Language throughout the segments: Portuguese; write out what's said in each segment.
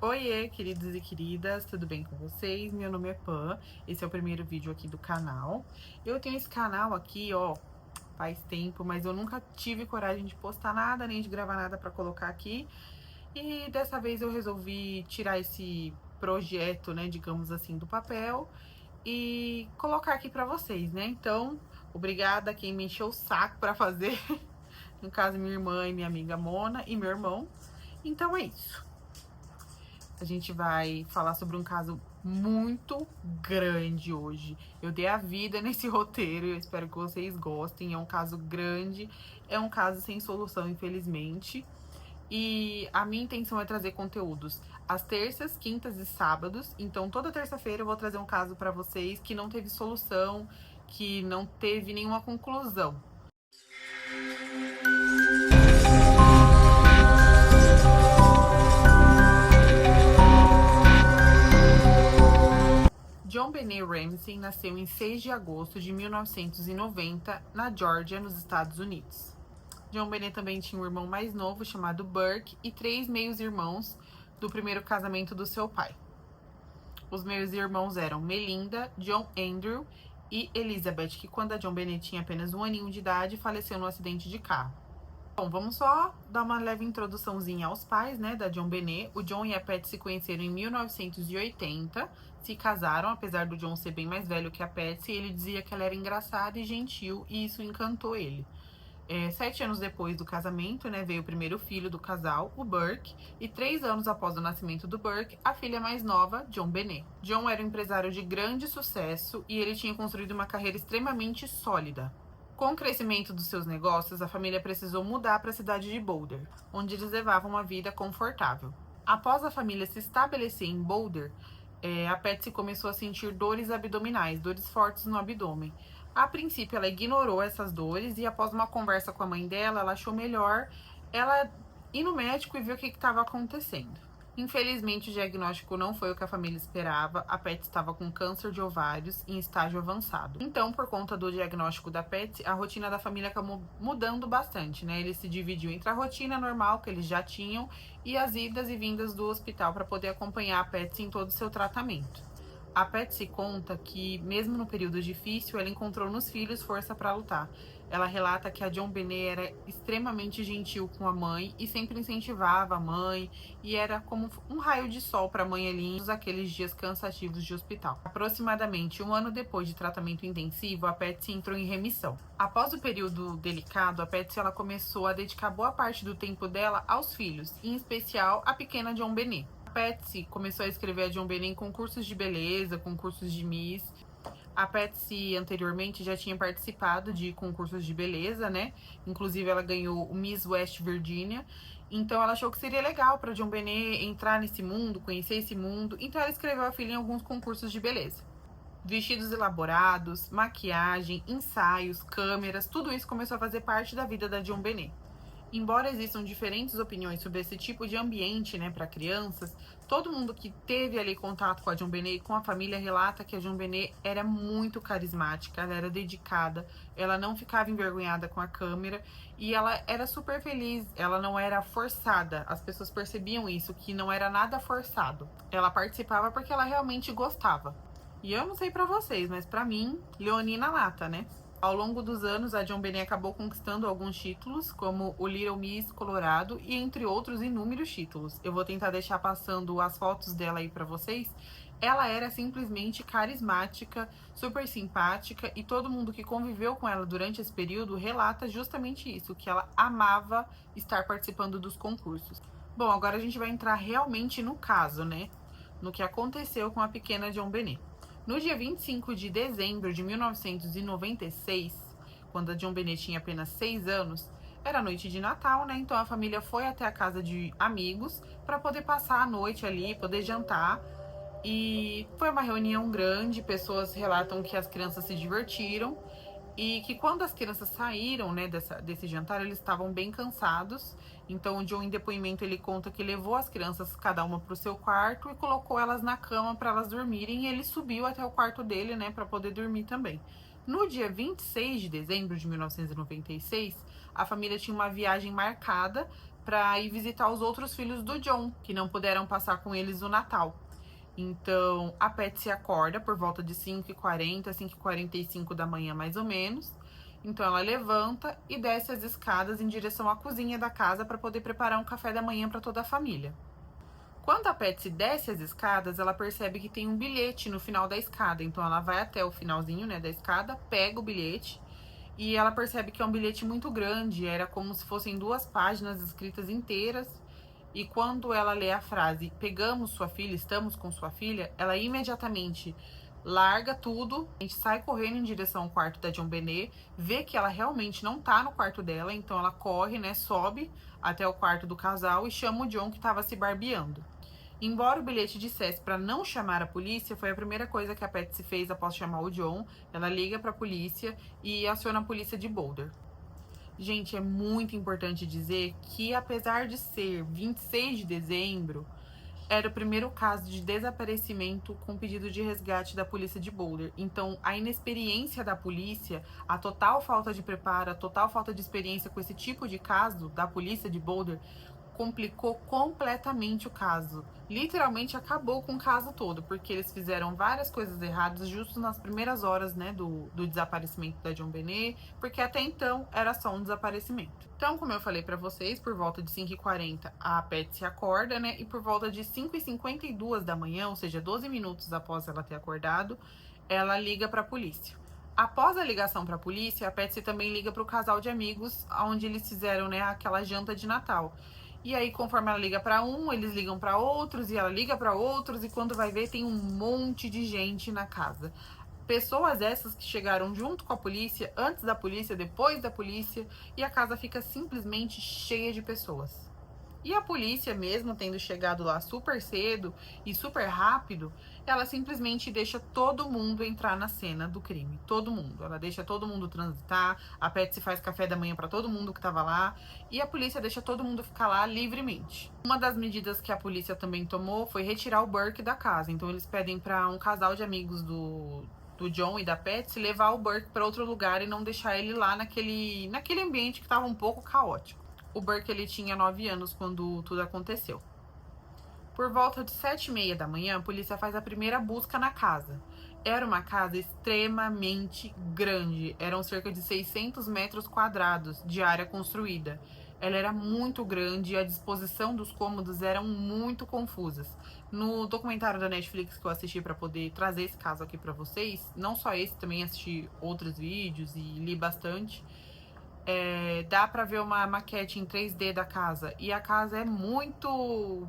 Oiê, queridos e queridas, tudo bem com vocês? Meu nome é Pan, esse é o primeiro vídeo aqui do canal. Eu tenho esse canal aqui, ó, faz tempo, mas eu nunca tive coragem de postar nada, nem de gravar nada pra colocar aqui. E dessa vez eu resolvi tirar esse projeto, né, digamos assim, do papel e colocar aqui pra vocês, né? Então, obrigada a quem me encheu o saco pra fazer, no caso minha irmã e minha amiga Mona e meu irmão. Então é isso. A gente vai falar sobre um caso muito grande hoje. Eu dei a vida nesse roteiro e eu espero que vocês gostem. É um caso grande, é um caso sem solução, infelizmente. E a minha intenção é trazer conteúdos às terças, quintas e sábados. Então, toda terça-feira eu vou trazer um caso para vocês que não teve solução, que não teve nenhuma conclusão. John Benet Ramsey nasceu em 6 de agosto de 1990, na Geórgia, nos Estados Unidos. John Benet também tinha um irmão mais novo, chamado Burke, e 3 meios-irmãos do primeiro casamento do seu pai. Os meios-irmãos eram Melinda, John Andrew e Elizabeth, que quando a John Benet tinha apenas 1 aninho de idade, faleceu num acidente de carro. Bom, vamos só dar uma leve introduçãozinha aos pais, né, da John Benet. O John e a Patty se conheceram em 1980, se casaram, apesar do John ser bem mais velho que a Patty. Ele dizia que ela era engraçada e gentil, e isso encantou ele. 7 anos depois do casamento, né, veio o primeiro filho do casal, o Burke, e 3 anos após o nascimento do Burke, a filha mais nova, John Benet. John era um empresário de grande sucesso e ele tinha construído uma carreira extremamente sólida. Com o crescimento dos seus negócios, a família precisou mudar para a cidade de Boulder, onde eles levavam uma vida confortável. Após a família se estabelecer em Boulder, a Patsy começou a sentir dores abdominais, dores fortes no abdômen. A princípio, ela ignorou essas dores e após uma conversa com a mãe dela, ela achou melhor ela ir no médico e ver o que estava acontecendo. Infelizmente, o diagnóstico não foi o que a família esperava. A Patsy estava com câncer de ovários em estágio avançado. Então, por conta do diagnóstico da Patsy, a rotina da família acabou mudando bastante, né? Ele se dividiu entre a rotina normal que eles já tinham e as idas e vindas do hospital para poder acompanhar a Patsy em todo o seu tratamento. A Patsy conta que, mesmo no período difícil, ela encontrou nos filhos força para lutar. Ela relata que a John Benet era extremamente gentil com a mãe e sempre incentivava a mãe e era como um raio de sol para a mãe ali naqueles dias cansativos de hospital. Aproximadamente 1 ano depois de tratamento intensivo, a Patsy entrou em remissão. Após o período delicado, a Patsy ela começou a dedicar boa parte do tempo dela aos filhos, em especial a pequena John Benet. Patsy começou a escrever a John Benet em concursos de beleza, concursos de Miss. A Patsy anteriormente já tinha participado de concursos de beleza, né? Inclusive ela ganhou o Miss West Virginia. Então ela achou que seria legal para John Benet entrar nesse mundo, conhecer esse mundo. Então ela escreveu a filha em alguns concursos de beleza. Vestidos elaborados, maquiagem, ensaios, câmeras, tudo isso começou a fazer parte da vida da John Benet. Embora existam diferentes opiniões sobre esse tipo de ambiente, né, para crianças, todo mundo que teve ali contato com a John Benet, com a família, relata que a John Benet era muito carismática, ela era dedicada, ela não ficava envergonhada com a câmera e ela era super feliz, ela não era forçada, as pessoas percebiam isso, que não era nada forçado. Ela participava porque ela realmente gostava. E eu não sei pra vocês, mas pra mim, leonina lata, né? Ao longo dos anos, a John Benet acabou conquistando alguns títulos, como o Little Miss Colorado e entre outros inúmeros títulos. Eu vou tentar deixar passando as fotos dela aí pra vocês. Ela era simplesmente carismática, super simpática e todo mundo que conviveu com ela durante esse período relata justamente isso, que ela amava estar participando dos concursos. Bom, agora a gente vai entrar realmente no caso, né? No que aconteceu com a pequena John Benet. No dia 25 de dezembro de 1996, quando a John Benet tinha apenas 6 anos, era noite de Natal, né? Então a família foi até a casa de amigos para poder passar a noite ali, poder jantar. E foi uma reunião grande, pessoas relatam que as crianças se divertiram e que quando as crianças saíram, né, desse jantar, eles estavam bem cansados. Então o John, em depoimento, ele conta que levou as crianças, cada uma para o seu quarto, e colocou elas na cama para elas dormirem. E ele subiu até o quarto dele, né, para poder dormir também. No dia 26 de dezembro de 1996, a família tinha uma viagem marcada para ir visitar os outros filhos do John, que não puderam passar com eles o Natal. Então, a Patsy acorda por volta de 5h40, 5h45 da manhã, mais ou menos. Então, ela levanta e desce as escadas em direção à cozinha da casa para poder preparar um café da manhã para toda a família. Quando a Patsy desce as escadas, ela percebe que tem um bilhete no final da escada. Então, ela vai até o finalzinho, né, da escada, pega o bilhete e ela percebe que é um bilhete muito grande. Era como se fossem 2 páginas escritas inteiras. E quando ela lê a frase, pegamos sua filha, estamos com sua filha, ela imediatamente larga tudo, a gente sai correndo em direção ao quarto da JonBenét, vê que ela realmente não tá no quarto dela, então ela corre, né, sobe até o quarto do casal e chama o John, que tava se barbeando. Embora o bilhete dissesse para não chamar a polícia, foi a primeira coisa que a Patsy fez após chamar o John. Ela liga para a polícia e aciona a polícia de Boulder. Gente, é muito importante dizer que, apesar de ser 26 de dezembro, era o primeiro caso de desaparecimento com pedido de resgate da polícia de Boulder. Então, a inexperiência da polícia, a total falta de preparo, a total falta de experiência com esse tipo de caso da polícia de Boulder complicou completamente o caso. Literalmente acabou com o caso todo, porque eles fizeram várias coisas erradas justo nas primeiras horas, né, do desaparecimento da JonBenét, porque até então era só um desaparecimento. Então, como eu falei pra vocês, por volta de 5h40 a Patsy acorda, né, e por volta de 5h52 da manhã, ou seja, 12 minutos após ela ter acordado, ela liga pra polícia. Após a ligação para a polícia, a Patsy também liga para o casal de amigos, onde eles fizeram, né, aquela janta de Natal. E aí, conforme ela liga para um, eles ligam para outros, e ela liga para outros, e quando vai ver, tem um monte de gente na casa. Pessoas essas que chegaram junto com a polícia, antes da polícia, depois da polícia, e a casa fica simplesmente cheia de pessoas. E a polícia, mesmo tendo chegado lá super cedo e super rápido, ela simplesmente deixa todo mundo entrar na cena do crime. Todo mundo. Ela deixa todo mundo transitar, a Patsy faz café da manhã para todo mundo que tava lá, e a polícia deixa todo mundo ficar lá livremente. Uma das medidas que a polícia também tomou foi retirar o Burke da casa. Então eles pedem para um casal de amigos do John e da Patsy levar o Burke para outro lugar e não deixar ele lá naquele ambiente que tava um pouco caótico. O Burke, ele tinha 9 anos quando tudo aconteceu. Por volta de 7h30 da manhã, a polícia faz a primeira busca na casa. Era uma casa extremamente grande, eram cerca de 600 metros quadrados de área construída. Ela era muito grande e a disposição dos cômodos eram muito confusas. No documentário da Netflix que eu assisti para poder trazer esse caso aqui para vocês, não só esse, também assisti outros vídeos e li bastante. Dá pra ver uma maquete em 3D da casa. E a casa é muito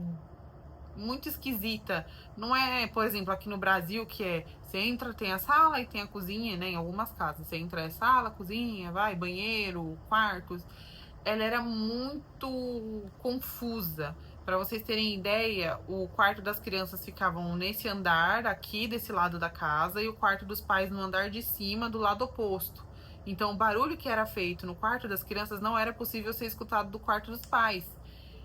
esquisita. Não é, por exemplo, aqui no Brasil, que você entra, tem a sala e tem a cozinha, né? Em algumas casas. Você entra, sala, cozinha, banheiro, quartos. Ela era muito confusa. Para vocês terem ideia, o quarto das crianças ficavam nesse andar aqui, desse lado da casa, e o quarto dos pais no andar de cima, do lado oposto. Então, o barulho que era feito no quarto das crianças não era possível ser escutado do quarto dos pais.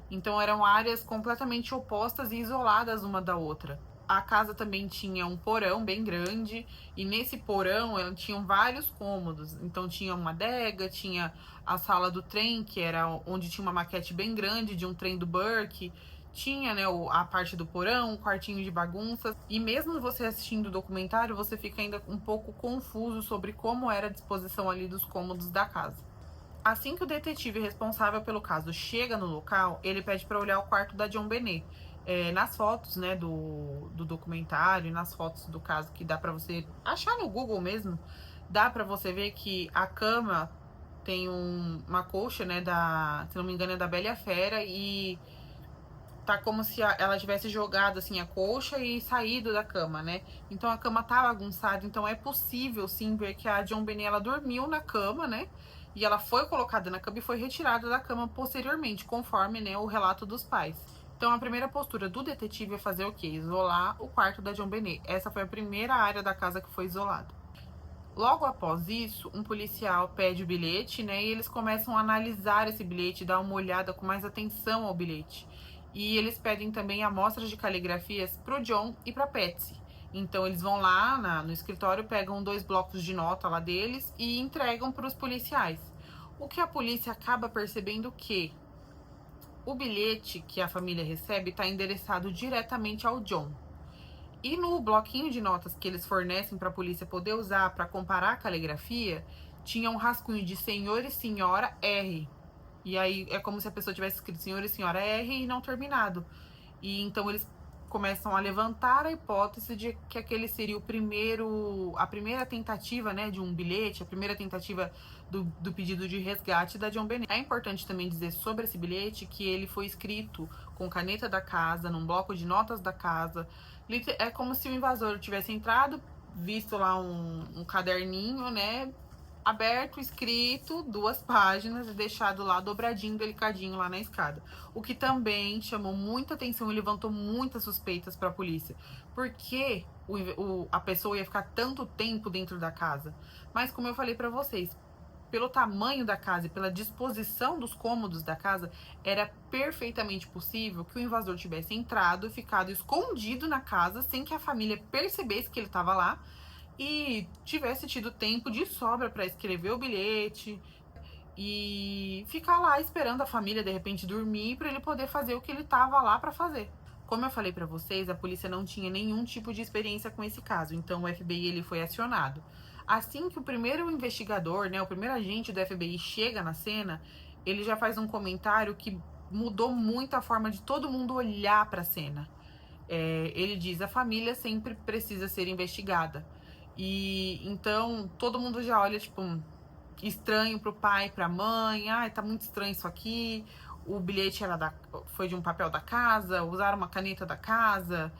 Então, eram áreas completamente opostas e isoladas uma da outra. A casa também tinha um porão bem grande, e nesse porão tinham vários cômodos. Então, tinha uma adega, tinha a sala do trem, que era onde tinha uma maquete bem grande de um trem do Burke. Tinha, né, a parte do porão, um quartinho de bagunças. E mesmo você assistindo o documentário, você fica ainda um pouco confuso sobre como era a disposição ali dos cômodos da casa. Assim que o detetive responsável pelo caso chega no local, ele pede para olhar o quarto da JonBenét. Nas fotos, né, do documentário, nas fotos do caso que dá para você achar no Google mesmo, dá para você ver que a cama tem uma colcha, né, se não me engano é da Bela e a Fera, e tá como se ela tivesse jogado assim a colcha e saído da cama, né? Então a cama tá bagunçada, então é possível sim ver que a JonBenét ela dormiu na cama, né? E ela foi colocada na cama e foi retirada da cama posteriormente, conforme, né, o relato dos pais. Então a primeira postura do detetive é fazer o quê? Isolar o quarto da JonBenét. Essa foi a primeira área da casa que foi isolada. Logo após isso, um policial pede o bilhete, né? E eles começam a analisar esse bilhete, dar uma olhada com mais atenção ao bilhete. E eles pedem também amostras de caligrafias pro John e pra Patsy. Então eles vão lá no escritório, pegam 2 blocos de nota lá deles e entregam para os policiais. O que a polícia acaba percebendo que O bilhete que a família recebe está endereçado diretamente ao John. E no bloquinho de notas que eles fornecem para a polícia poder usar para comparar a caligrafia, tinha um rascunho de senhor e senhora R. E aí é como se a pessoa tivesse escrito senhor e senhora R e não terminado. E então eles começam a levantar a hipótese de que aquele seria a primeira tentativa, né, de um bilhete, a primeira tentativa do pedido de resgate da John Benet. É importante também dizer sobre esse bilhete que ele foi escrito com caneta da casa, num bloco de notas da casa. É como se o invasor tivesse entrado, visto lá um caderninho, né, aberto, escrito, 2 páginas e deixado lá dobradinho, delicadinho lá na escada. O que também chamou muita atenção e levantou muitas suspeitas para a polícia. Porque a pessoa ia ficar tanto tempo dentro da casa. Mas como eu falei para vocês, pelo tamanho da casa e pela disposição dos cômodos da casa, era perfeitamente possível que o invasor tivesse entrado e ficado escondido na casa sem que a família percebesse que ele estava lá e tivesse tido tempo de sobra para escrever o bilhete e ficar lá esperando a família de repente dormir para ele poder fazer o que ele estava lá para fazer. Como eu falei para vocês, a polícia não tinha nenhum tipo de experiência com esse caso, então o FBI ele foi acionado. Assim que o primeiro investigador, né, o primeiro agente do FBI chega na cena, ele já faz um comentário que mudou muito a forma de todo mundo olhar para a cena. Ele diz: a família sempre precisa ser investigada. E então todo mundo já olha, tipo, estranho pro pai, pra mãe. Ai, tá muito estranho isso aqui. O bilhete foi de um papel da casa, usaram uma caneta da casa.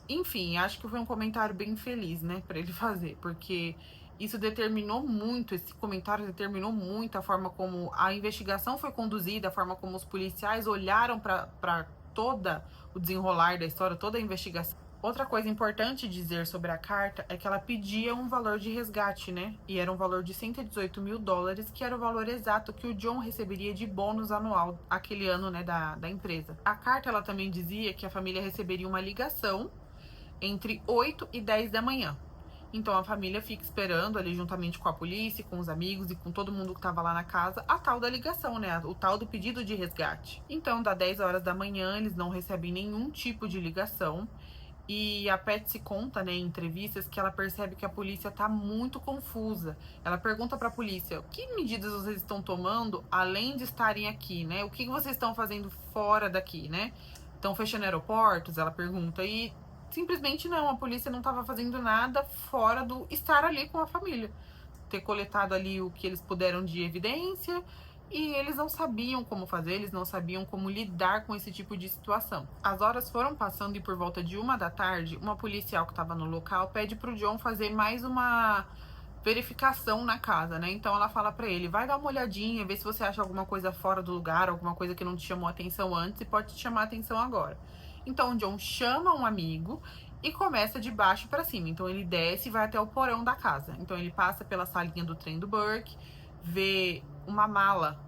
Enfim, acho que foi um comentário bem feliz, né, pra ele fazer, porque isso determinou muito, esse comentário determinou muito a forma como a investigação foi conduzida, a forma como os policiais olharam para toda o desenrolar da história, toda a investigação. Outra coisa importante dizer sobre a carta é que ela pedia um valor de resgate, né? E era um valor de 118 mil dólares, que era o valor exato que o John receberia de bônus anual aquele ano, né, da empresa. A carta, ela também dizia que a família receberia uma ligação entre 8 e 10 da manhã. Então a família fica esperando ali juntamente com a polícia, com os amigos e com todo mundo que tava lá na casa, a tal da ligação, né? O tal do pedido de resgate. Então, das 10 horas da manhã, eles não recebem nenhum tipo de ligação. E a Patsy conta, né, em entrevistas, que ela percebe que a polícia tá muito confusa. Ela pergunta pra polícia: que medidas vocês estão tomando além de estarem aqui, né? O que vocês estão fazendo fora daqui, né? Estão fechando aeroportos? Ela pergunta. E simplesmente não, a polícia não estava fazendo nada fora do estar ali com a família. Ter coletado ali o que eles puderam de evidência, e eles não sabiam como fazer, eles não sabiam como lidar com esse tipo de situação. As horas foram passando e por volta de 1 da tarde, uma policial que estava no local pede pro John fazer mais uma verificação na casa, né? Então ela fala pra ele: vai dar uma olhadinha, ver se você acha alguma coisa fora do lugar, alguma coisa que não te chamou atenção antes e pode te chamar atenção agora. Então o John chama um amigo e começa de baixo para cima. Então ele desce e vai até o porão da casa. Então ele passa pela salinha do trem do Burke, vê uma mala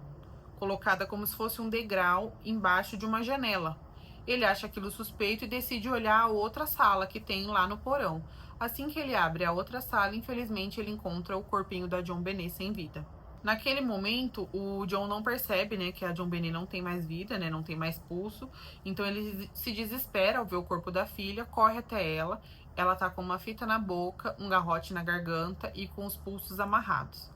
colocada como se fosse um degrau embaixo de uma janela. Ele acha aquilo suspeito e decide olhar a outra sala que tem lá no porão. Assim que ele abre a outra sala, infelizmente ele encontra o corpinho da John Benet sem vida. Naquele momento, o John não percebe, né, que a John Benet não tem mais vida, né, não tem mais pulso. Então ele se desespera ao ver o corpo da filha, corre até ela. Ela tá com uma fita na boca, um garrote na garganta e com os pulsos amarrados.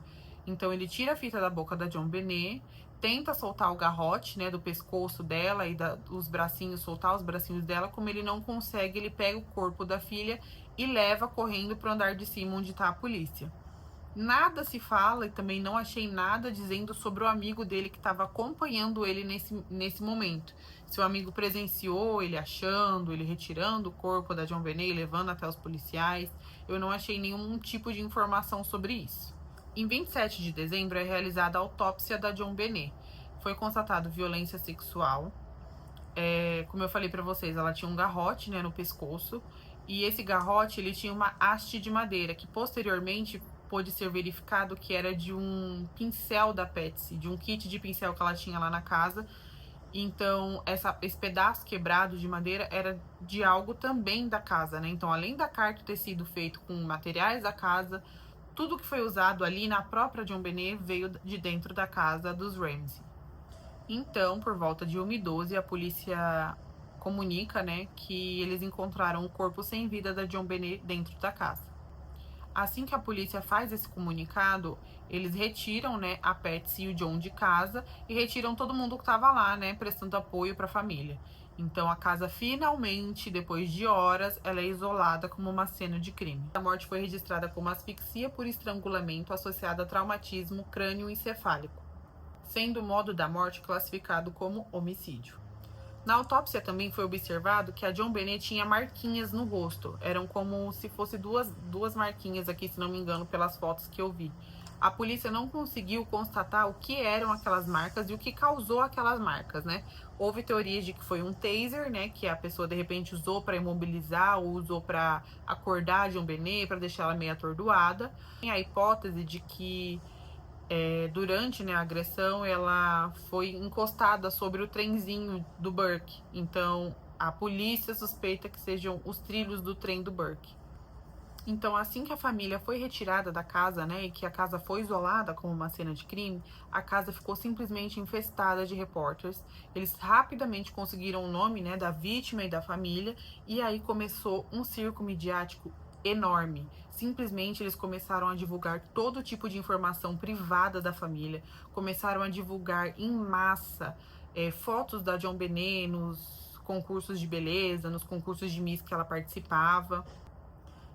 Então ele tira a fita da boca da John Benet, tenta soltar o garrote, né, do pescoço dela e os bracinhos, soltar os bracinhos dela. Como ele não consegue, ele pega o corpo da filha e leva correndo pro andar de cima onde tá a polícia. Nada se fala e também não achei nada dizendo sobre o amigo dele que estava acompanhando ele nesse momento. Se o amigo presenciou ele achando, ele retirando o corpo da John Benet e levando até os policiais. Eu não achei nenhum tipo de informação sobre isso. Em 27 de dezembro é realizada a autópsia da John Benet. Foi constatado violência sexual. Como eu falei pra vocês, ela tinha um garrote, né, no pescoço. E esse garrote, ele tinha uma haste de madeira, que posteriormente pôde ser verificado que era de um pincel da Patsy, de um kit de pincel que ela tinha lá na casa. Então, esse pedaço quebrado de madeira era de algo também da casa, né? Então, além da carta ter sido feito com materiais da casa, tudo que foi usado ali na própria John Benet veio de dentro da casa dos Ramsey. Então, por volta de 1h12, a polícia comunica, né, que eles encontraram o corpo sem vida da JonBenét dentro da casa. Assim que a polícia faz esse comunicado, eles retiram, né, a Patsy e o John de casa e retiram todo mundo que estava lá, né, prestando apoio para a família. Então a casa finalmente, depois de horas, ela é isolada como uma cena de crime. A morte foi registrada como asfixia por estrangulamento associada a traumatismo crânioencefálico, sendo o modo da morte classificado como homicídio. Na autópsia também foi observado que a JonBenét tinha marquinhas no rosto. Eram como se fosse duas marquinhas aqui, se não me engano, pelas fotos que eu vi. A polícia não conseguiu constatar o que eram aquelas marcas e o que causou aquelas marcas, né? Houve teorias de que foi um taser, né? Que a pessoa de repente usou para imobilizar ou usou para acordar a JonBenét, para deixar ela meio atordoada. Tem a hipótese de que durante, né, a agressão, ela foi encostada sobre o trenzinho do Burke. Então, a polícia suspeita que sejam os trilhos do trem do Burke. Então, assim que a família foi retirada da casa, né, e que a casa foi isolada como uma cena de crime, a casa ficou simplesmente infestada de repórteres. Eles rapidamente conseguiram o nome, né, da vítima e da família, e aí começou um circo midiático enorme. Simplesmente eles começaram a divulgar todo tipo de informação privada da família, começaram a divulgar em massa fotos da JonBenét nos concursos de beleza, nos concursos de Miss que ela participava.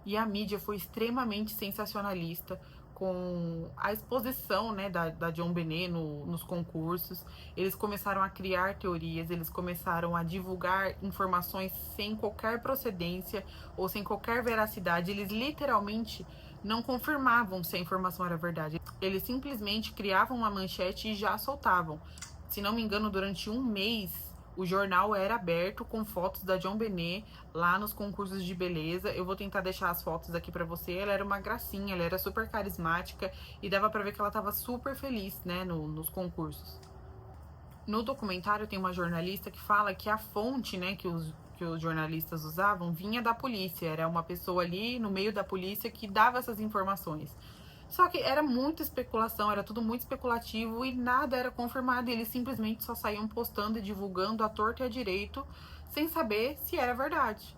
E a mídia foi extremamente sensacionalista com a exposição, né, da JonBenét nos concursos. Eles começaram a criar teorias, eles começaram a divulgar informações sem qualquer procedência ou sem qualquer veracidade. Eles literalmente não confirmavam se a informação era verdade. Eles simplesmente criavam uma manchete e já soltavam. Se não me engano, durante um mês, o jornal era aberto com fotos da JonBenét lá nos concursos de beleza. Eu vou tentar deixar as fotos aqui pra você. Ela era uma gracinha, ela era super carismática e dava pra ver que ela tava super feliz, né, nos concursos. No documentário tem uma jornalista que fala que a fonte, né, que os jornalistas usavam vinha da polícia. Era uma pessoa ali no meio da polícia que dava essas informações. Só que era muita especulação, era tudo muito especulativo e nada era confirmado. E eles simplesmente só saíam postando e divulgando à torta e à direito, sem saber se era verdade.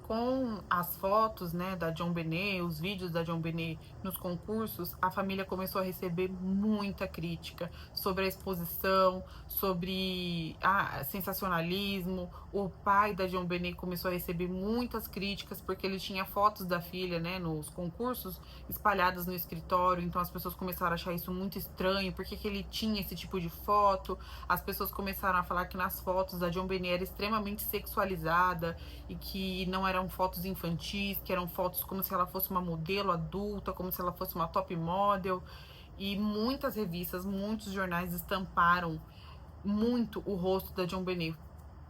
Com as fotos, né, da JonBenét, os vídeos da JonBenét nos concursos, a família começou a receber muita crítica sobre a exposição, sobre sensacionalismo. O pai da JonBenét começou a receber muitas críticas porque ele tinha fotos da filha, né, nos concursos espalhadas no escritório. Então as pessoas começaram a achar isso muito estranho, porque que ele tinha esse tipo de foto. As pessoas começaram a falar que nas fotos a JonBenét era extremamente sexualizada e que não eram fotos infantis, que eram fotos como se ela fosse uma modelo adulta, como se ela fosse uma top model. E muitas revistas, muitos jornais estamparam muito o rosto da JonBenét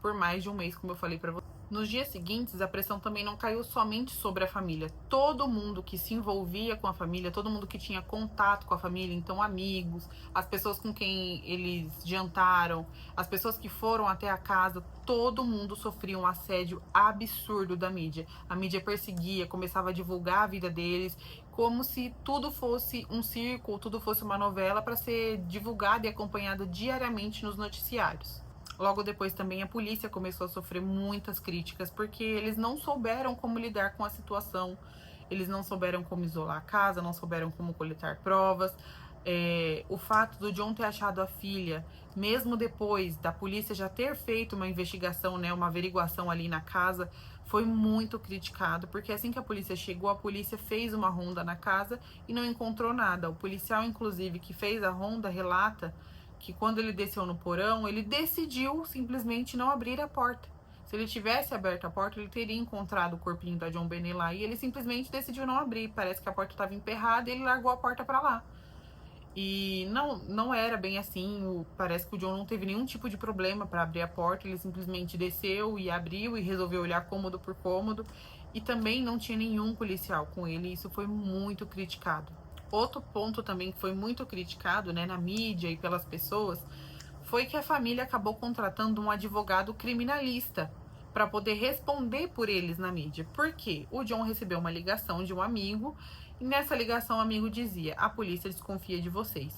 por mais de um mês, como eu falei pra você. Nos dias seguintes, a pressão também não caiu somente sobre a família. Todo mundo que se envolvia com a família, todo mundo que tinha contato com a família, então amigos, as pessoas com quem eles jantaram, as pessoas que foram até a casa, todo mundo sofria um assédio absurdo da mídia. A mídia perseguia, começava a divulgar a vida deles, como se tudo fosse um circo, tudo fosse uma novela para ser divulgada e acompanhada diariamente nos noticiários. Logo depois também a polícia começou a sofrer muitas críticas, porque eles não souberam como lidar com a situação, eles não souberam como isolar a casa, não souberam como coletar provas. O fato do John ter achado a filha, mesmo depois da polícia já ter feito uma investigação, né, uma averiguação ali na casa, foi muito criticado, porque assim que a polícia chegou, a polícia fez uma ronda na casa e não encontrou nada. O policial, inclusive, que fez a ronda, relata que quando ele desceu no porão, ele decidiu simplesmente não abrir a porta. Se ele tivesse aberto a porta, ele teria encontrado o corpinho da JonBenét lá, e ele simplesmente decidiu não abrir. Parece que a porta estava emperrada e ele largou a porta para lá. E não era bem assim, parece que o John não teve nenhum tipo de problema para abrir a porta, ele simplesmente desceu e abriu e resolveu olhar cômodo por cômodo, e também não tinha nenhum policial com ele, e isso foi muito criticado. Outro ponto também que foi muito criticado, né, na mídia e pelas pessoas, foi que a família acabou contratando um advogado criminalista para poder responder por eles na mídia. Por quê? O John recebeu uma ligação de um amigo e nessa ligação o amigo dizia: a polícia desconfia de vocês.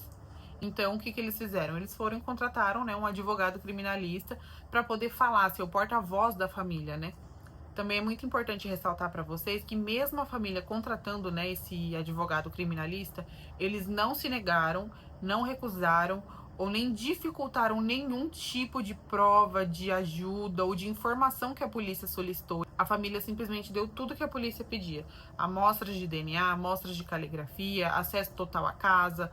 Então, o que que eles fizeram? Eles foram e contrataram, né, um advogado criminalista para poder falar, ser o porta-voz da família, né? Também é muito importante ressaltar para vocês que mesmo a família contratando, né, esse advogado criminalista, eles não se negaram, não recusaram ou nem dificultaram nenhum tipo de prova, de ajuda ou de informação que a polícia solicitou. A família simplesmente deu tudo que a polícia pedia: amostras de DNA, amostras de caligrafia, acesso total à casa,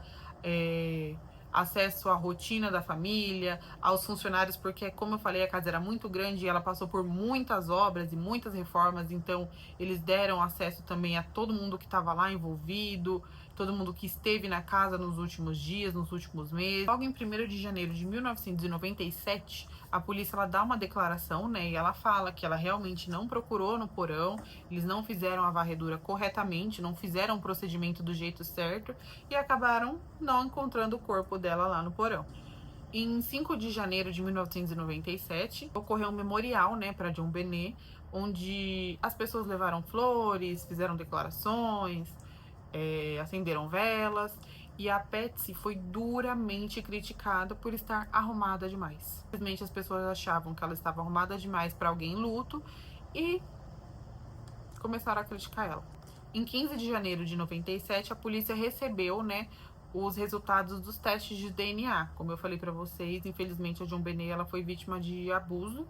acesso à rotina da família, aos funcionários, porque, como eu falei, a casa era muito grande e ela passou por muitas obras e muitas reformas, então eles deram acesso também a todo mundo que estava lá envolvido, todo mundo que esteve na casa nos últimos dias, nos últimos meses. Logo em 1º de janeiro de 1997, a polícia ela dá uma declaração, né, e ela fala que ela realmente não procurou no porão, eles não fizeram a varredura corretamente, não fizeram o procedimento do jeito certo e acabaram não encontrando o corpo dela lá no porão. Em 5 de janeiro de 1997, ocorreu um memorial, né, para JonBenét, onde as pessoas levaram flores, fizeram declarações, acenderam velas, e a Patsy foi duramente criticada por estar arrumada demais. Simplesmente as pessoas achavam que ela estava arrumada demais para alguém em luto e começaram a criticar ela. Em 15 de janeiro de 97, a polícia recebeu, né, os resultados dos testes de DNA. Como eu falei para vocês, infelizmente a JonBenét ela foi vítima de abuso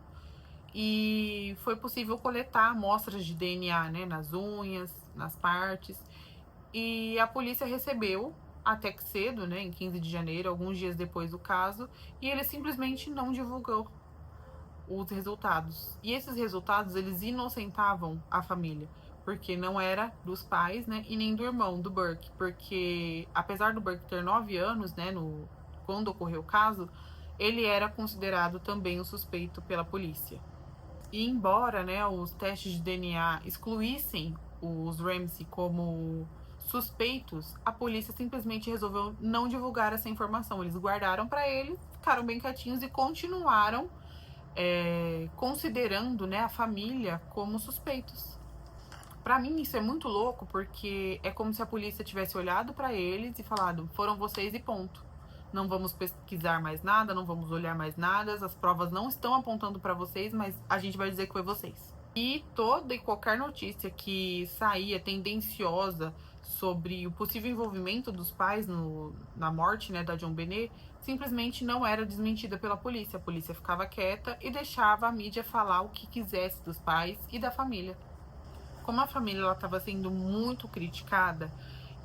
e foi possível coletar amostras de DNA, né, nas unhas, nas partes. E a polícia recebeu até que cedo, né, em 15 de janeiro, alguns dias depois do caso, e ele simplesmente não divulgou os resultados. E esses resultados, eles inocentavam a família, porque não era dos pais, né, e nem do irmão, do Burke, porque apesar do Burke ter 9 anos, né, quando ocorreu o caso, ele era considerado também um suspeito pela polícia. E embora, né, os testes de DNA excluíssem os Ramsey como suspeitos, a polícia simplesmente resolveu não divulgar essa informação. Eles guardaram para eles, ficaram bem quietinhos e continuaram considerando, né, a família como suspeitos. Para mim isso é muito louco, porque é como se a polícia tivesse olhado para eles e falado: foram vocês e ponto. Não vamos pesquisar mais nada, não vamos olhar mais nada, as provas não estão apontando para vocês, mas a gente vai dizer que foi vocês. E toda e qualquer notícia que saía tendenciosa sobre o possível envolvimento dos pais na morte, né, da JonBenét, simplesmente não era desmentida pela polícia. A polícia ficava quieta e deixava a mídia falar o que quisesse dos pais e da família. Como a família estava sendo muito criticada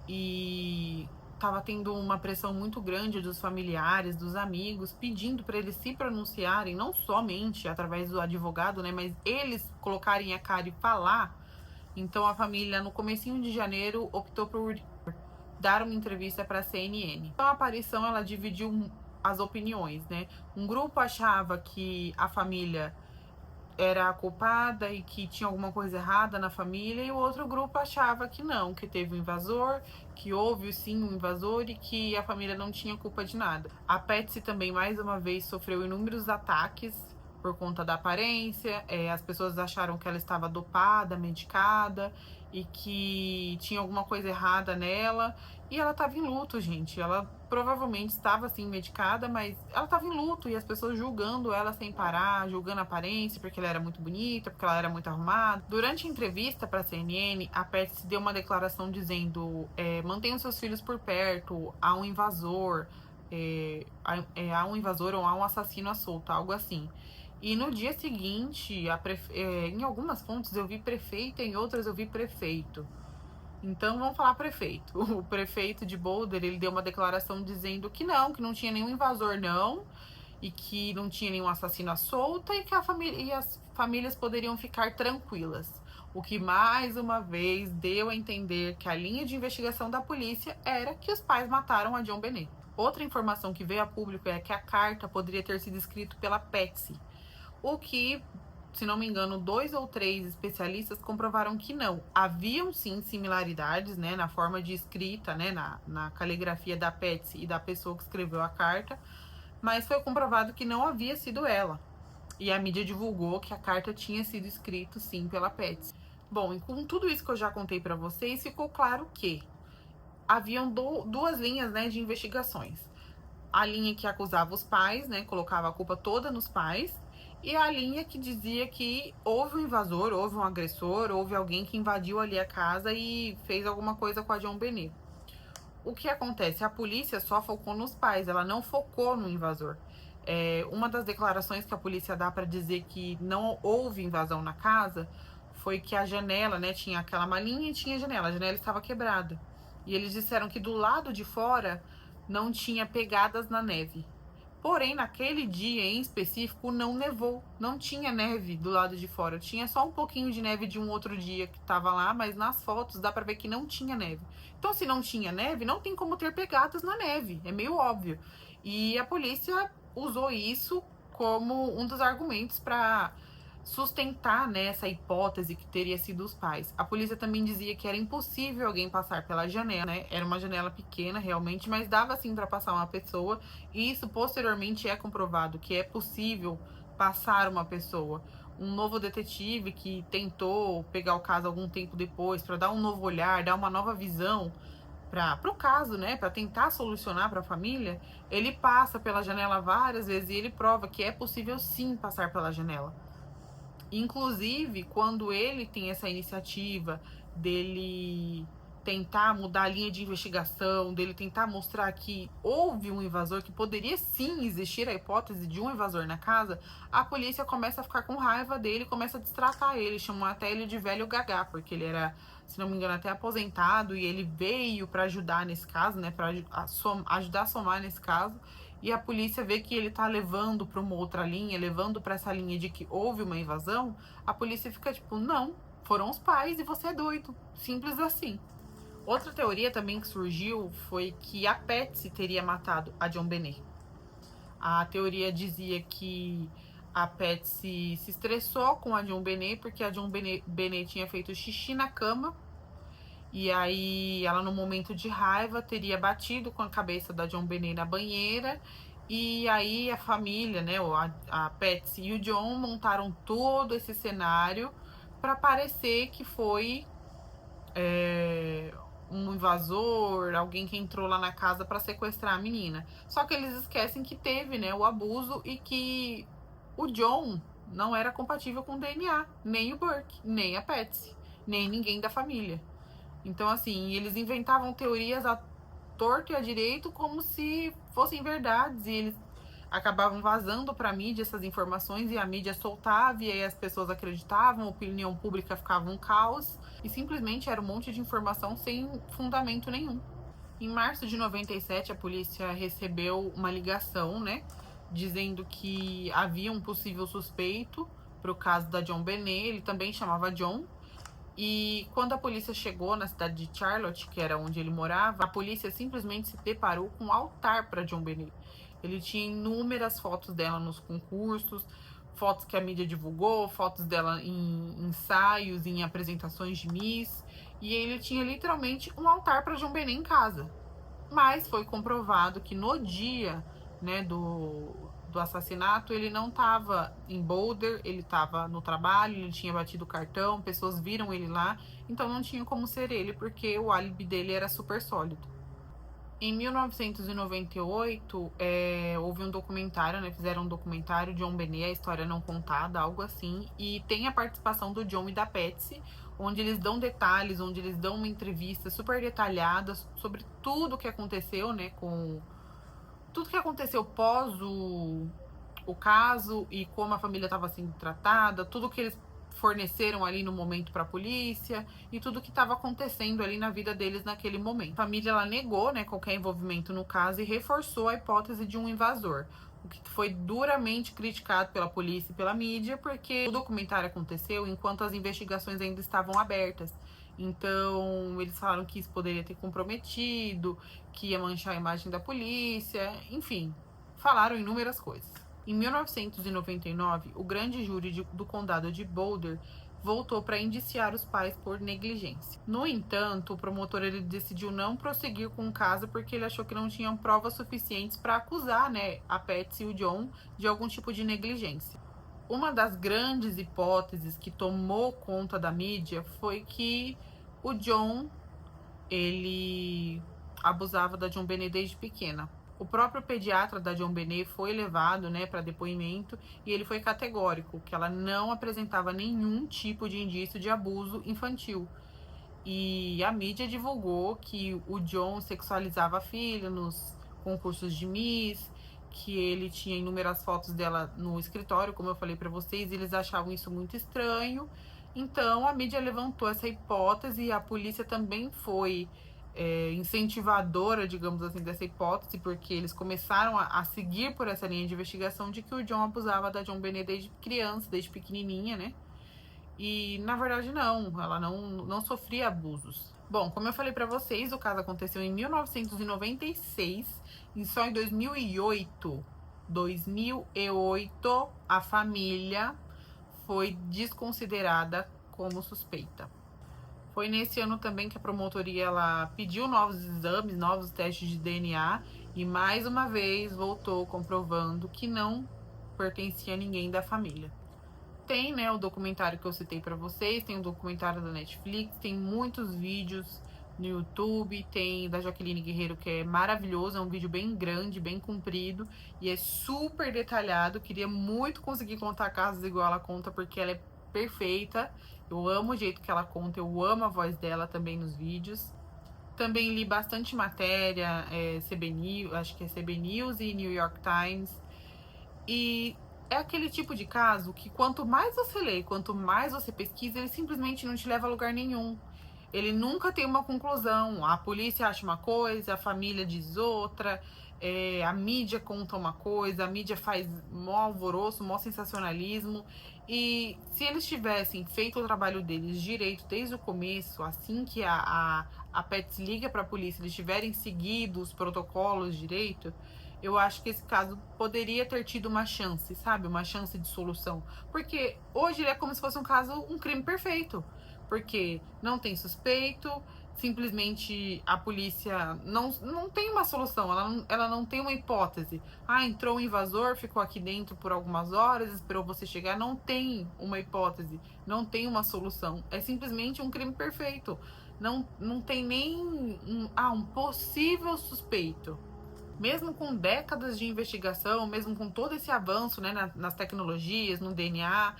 e estava tendo uma pressão muito grande dos familiares, dos amigos, pedindo para eles se pronunciarem, não somente através do advogado, né, mas eles colocarem a cara e falar. Então a família, no comecinho de janeiro, optou por dar uma entrevista para a CNN. Então a aparição ela dividiu as opiniões, né? Um grupo achava que a família era a culpada e que tinha alguma coisa errada na família, e o outro grupo achava que não, que teve um invasor, que houve sim um invasor e que a família não tinha culpa de nada. A Patsy também, mais uma vez, sofreu inúmeros ataques por conta da aparência, as pessoas acharam que ela estava dopada, medicada e que tinha alguma coisa errada nela, e ela estava em luto, gente. Ela provavelmente estava assim medicada, mas ela estava em luto e as pessoas julgando ela sem parar, julgando a aparência, porque ela era muito bonita, porque ela era muito arrumada. Durante a entrevista para a CNN, a Patsy deu uma declaração dizendo: mantenham seus filhos por perto, há um invasor, há um invasor ou há um assassino à solta, algo assim. E no dia seguinte, em algumas fontes eu vi prefeita, em outras eu vi prefeito. Então vamos falar prefeito. O prefeito de Boulder, ele deu uma declaração dizendo que não tinha nenhum invasor não, e que não tinha nenhum assassino à solta e que a família e as famílias poderiam ficar tranquilas. O que mais uma vez deu a entender que a linha de investigação da polícia era que os pais mataram a JonBenét. Outra informação que veio a público é que a carta poderia ter sido escrita pela Patsy, o que, se não me engano, 2 ou 3 especialistas comprovaram que não. Haviam sim similaridades, né, na forma de escrita, né, na caligrafia da Patsy e da pessoa que escreveu a carta, mas foi comprovado que não havia sido ela. E a mídia divulgou que a carta tinha sido escrita sim pela Patsy. Bom, e com tudo isso que eu já contei para vocês, ficou claro que haviam duas linhas, né, de investigações. a linha que acusava os pais, né, colocava a culpa toda nos pais, e a linha que dizia que houve um invasor, houve um agressor, houve alguém que invadiu ali a casa e fez alguma coisa com a JonBenét. O que acontece? A polícia só focou nos pais, ela não focou no invasor. Uma das declarações que a polícia dá para dizer que não houve invasão na casa foi que a janela, né, tinha aquela malinha e tinha a janela estava quebrada. E eles disseram que do lado de fora não tinha pegadas na neve. Porém, naquele dia em específico, não nevou. Não tinha neve do lado de fora. Tinha só um pouquinho de neve de um outro dia que tava lá, mas nas fotos dá pra ver que não tinha neve. Então, se não tinha neve, não tem como ter pegadas na neve. É meio óbvio. E a polícia usou isso como um dos argumentos para sustentar, né, essa hipótese que teria sido os pais. A polícia também dizia que era impossível alguém passar pela janela, né? Era uma janela pequena realmente, mas dava sim para passar uma pessoa, e isso posteriormente é comprovado que é possível passar uma pessoa. Um novo detetive que tentou pegar o caso algum tempo depois para dar um novo olhar, dar uma nova visão para o caso, né, para tentar solucionar para a família, ele passa pela janela várias vezes e ele prova que é possível sim passar pela janela. Inclusive, quando ele tem essa iniciativa dele tentar mudar a linha de investigação, dele tentar mostrar que houve um invasor, que poderia sim existir a hipótese de um invasor na casa, a polícia começa a ficar com raiva dele, começa a destratar ele, chamam até ele de velho gagá, porque ele era, se não me engano, até aposentado, e ele veio para ajudar nesse caso, né, para ajudar a somar nesse caso. E a polícia vê que ele tá levando para uma outra linha, levando para essa linha de que houve uma invasão, a polícia fica tipo, não, foram os pais e você é doido. Simples assim. Outra teoria também que surgiu foi que a Patsy teria matado a JonBenét. A teoria dizia que a Patsy se estressou com a JonBenét porque a JonBenét tinha feito xixi na cama. E aí ela, no momento de raiva, teria batido com a cabeça da JonBenét na banheira. E aí a família, né, a Patsy e o John montaram todo esse cenário para parecer que foi um invasor, alguém que entrou lá na casa para sequestrar a menina. Só que eles esquecem que teve, né, o abuso e que o John não era compatível com o DNA, nem o Burke, nem a Patsy, nem ninguém da família. Então, assim, eles inventavam teorias à torto e à direito como se fossem verdades, e eles acabavam vazando para a mídia essas informações, e a mídia soltava, e aí as pessoas acreditavam, a opinião pública ficava um caos, e simplesmente era um monte de informação sem fundamento nenhum. Em março de 97, a polícia recebeu uma ligação, né, dizendo que havia um possível suspeito para o caso da JonBenét, ele também chamava John. E quando a polícia chegou na cidade de Charlotte, que era onde ele morava, a polícia simplesmente se deparou com um altar para JonBenét. Ele tinha inúmeras fotos dela nos concursos, fotos que a mídia divulgou, fotos dela em ensaios, em apresentações de Miss, e ele tinha literalmente um altar para JonBenét em casa. Mas foi comprovado que no dia, né, do assassinato, ele não estava em Boulder, ele estava no trabalho, ele tinha batido o cartão, pessoas viram ele lá, então não tinha como ser ele, porque o álibi dele era super sólido. Em 1998, houve um documentário, né? Fizeram um documentário de JonBenét, a história não contada, algo assim, e tem a participação do John e da Patsy, onde eles dão detalhes, onde eles dão uma entrevista super detalhada sobre tudo que aconteceu, né? Com tudo que aconteceu pós o caso e como a família estava sendo tratada, tudo que eles forneceram ali no momento para a polícia e tudo que estava acontecendo ali na vida deles naquele momento. A família, ela negou, né, qualquer envolvimento no caso e reforçou a hipótese de um invasor, o que foi duramente criticado pela polícia e pela mídia, porque o documentário aconteceu enquanto as investigações ainda estavam abertas. Então, eles falaram que isso poderia ter comprometido, que ia manchar a imagem da polícia, enfim, falaram inúmeras coisas. Em 1999, o grande júri do condado de Boulder voltou para indiciar os pais por negligência. No entanto, o promotor ele decidiu não prosseguir com o caso porque ele achou que não tinham provas suficientes para acusar, né, a Patsy e o John de algum tipo de negligência. Uma das grandes hipóteses que tomou conta da mídia foi que o John, ele abusava da JonBenét desde pequena. O próprio pediatra da JonBenét foi levado, né, para depoimento e ele foi categórico, que ela não apresentava nenhum tipo de indício de abuso infantil. E a mídia divulgou que o John sexualizava a filha nos concursos de Miss, que ele tinha inúmeras fotos dela no escritório, como eu falei para vocês, e eles achavam isso muito estranho. Então a mídia levantou essa hipótese e a polícia também foi incentivadora, digamos assim, dessa hipótese, porque eles começaram a seguir por essa linha de investigação de que o John abusava da JonBenét desde criança, desde pequenininha, né? E na verdade não, ela não sofria abusos. Bom, como eu falei para vocês, o caso aconteceu em 1996 e só em 2008, a família foi desconsiderada como suspeita. Foi nesse ano também que a promotoria ela pediu novos exames, novos testes de DNA e mais uma vez voltou comprovando que não pertencia a ninguém da família. Tem, né, o documentário que eu citei para vocês, tem o documentário da Netflix, tem muitos vídeos no YouTube, tem da Jaqueline Guerreiro, que é maravilhoso, é um vídeo bem grande, bem comprido e é super detalhado. Queria muito conseguir contar casos igual ela conta, porque ela é perfeita. Eu amo o jeito que ela conta, eu amo a voz dela também nos vídeos. Também li bastante matéria, CB News, acho que é CB News e New York Times. E é aquele tipo de caso que quanto mais você lê, quanto mais você pesquisa, ele simplesmente não te leva a lugar nenhum. Ele nunca tem uma conclusão. A polícia acha uma coisa, a família diz outra, a mídia conta uma coisa, a mídia faz mó alvoroço, mó sensacionalismo. E se eles tivessem feito o trabalho deles direito desde o começo, assim que a Pets liga para a polícia, eles tiverem seguido os protocolos direito, eu acho que esse caso poderia ter tido uma chance, sabe? Uma chance de solução. Porque hoje ele é como se fosse um crime perfeito. Porque não tem suspeito, simplesmente a polícia não tem uma solução, ela não tem uma hipótese. Ah, entrou um invasor, ficou aqui dentro por algumas horas, esperou você chegar. Não tem uma hipótese, não tem uma solução. É simplesmente um crime perfeito. Não tem nem um possível suspeito. Mesmo com décadas de investigação, mesmo com todo esse avanço, né, nas tecnologias, no DNA,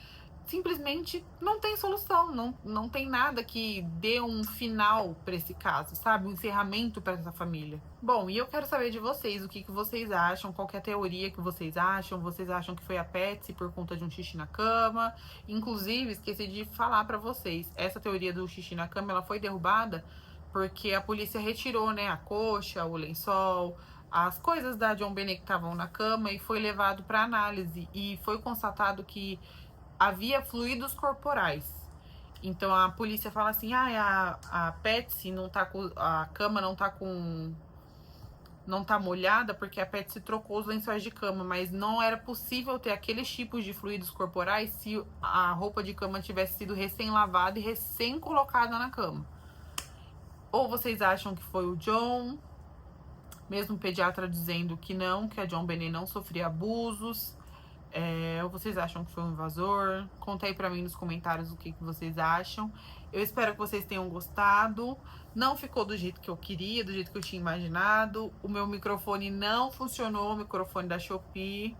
simplesmente não tem solução, não tem nada que dê um final para esse caso, sabe? Um encerramento para essa família. Bom, e eu quero saber de vocês, o que vocês acham, qual que é a teoria que vocês acham que foi a Patsy por conta de um xixi na cama? Inclusive, esqueci de falar para vocês, essa teoria do xixi na cama, ela foi derrubada porque a polícia retirou, né, a coxa, o lençol, as coisas da JonBenét que estavam na cama e foi levado para análise e foi constatado que havia fluidos corporais. Então a polícia fala assim: a Patsy não tá com a cama, não tá molhada porque a Patsy trocou os lençóis de cama, mas não era possível ter aqueles tipos de fluidos corporais se a roupa de cama tivesse sido recém lavada e recém colocada na cama. Ou vocês acham que foi o John? Mesmo o pediatra dizendo que não, que a JonBenét não sofria abusos. Ou vocês acham que foi um invasor? Conta aí pra mim nos comentários o que vocês acham. Eu espero que vocês tenham gostado. Não ficou do jeito que eu queria, do jeito que eu tinha imaginado. O meu microfone não funcionou, o microfone da Shopee.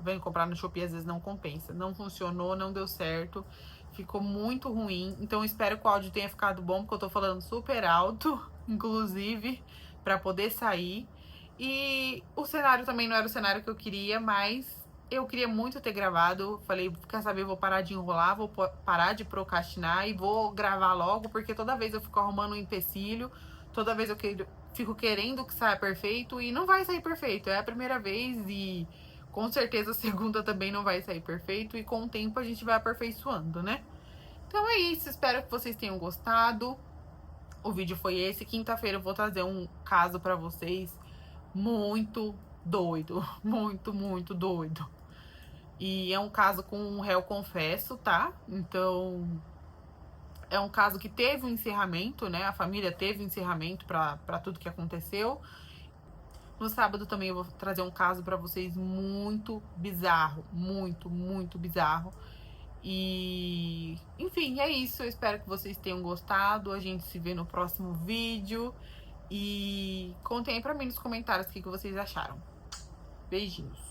Vem comprar no Shopee, às vezes não compensa. Não funcionou, não deu certo. Ficou muito ruim. Então eu espero que o áudio tenha ficado bom, porque eu tô falando super alto, inclusive, pra poder sair. E o cenário também não era o cenário que eu queria, mas eu queria muito ter gravado. Falei, quer saber, vou parar de enrolar, vou parar de procrastinar e vou gravar logo, porque toda vez eu fico arrumando um empecilho, toda vez eu fico querendo que saia perfeito e não vai sair perfeito. É a primeira vez e com certeza a segunda também não vai sair perfeito e com o tempo a gente vai aperfeiçoando, né? Então é isso, espero que vocês tenham gostado. O vídeo foi esse. Quinta-feira eu vou trazer um caso pra vocês muito doido, muito doido. E é um caso com um réu confesso, tá? Então, é um caso que teve um encerramento, né? A família teve um encerramento pra tudo que aconteceu. No sábado também eu vou trazer um caso pra vocês muito bizarro, muito bizarro. E, enfim, é isso. Eu espero que vocês tenham gostado. A gente se vê no próximo vídeo. E contem aí pra mim nos comentários o que vocês acharam. Beijinhos.